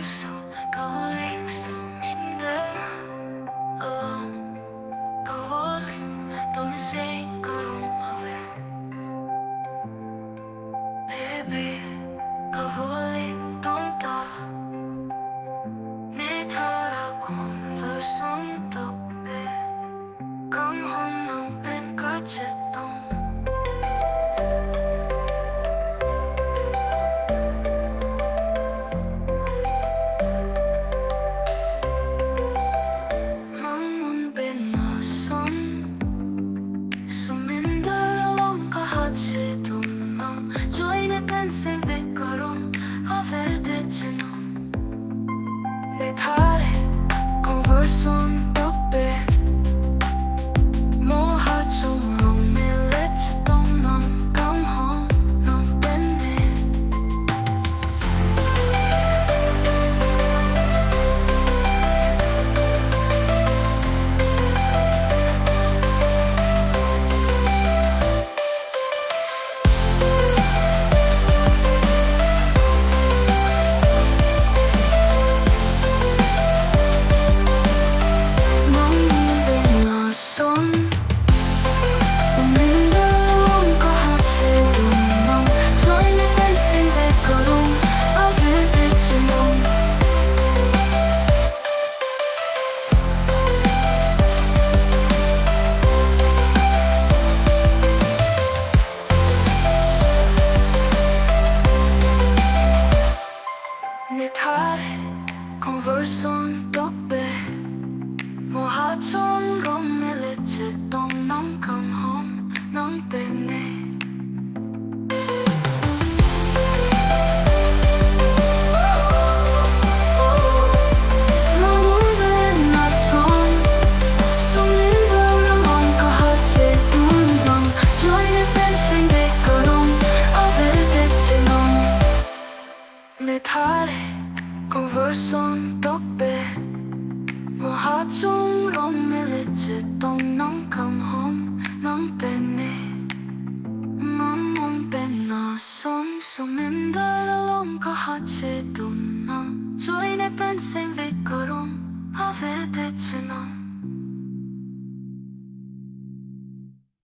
Malomso, galing Sominder. Voling, tumising karong haver. Baby, Voling tonta. Nitara Converson Tokbi. Come home ng penkachetong. Converson Tokbi Moha chumrong milit chitong nang come home nang penne. Converson Tokbi Moha chumrong milit chitong nang come home nang penne. Converson Tokbi Moha chumrong milit chitong nang come home nang penne. Mamon penason Sominder along kahatse dumnang. Joy ne penseng ve karong avete chinang.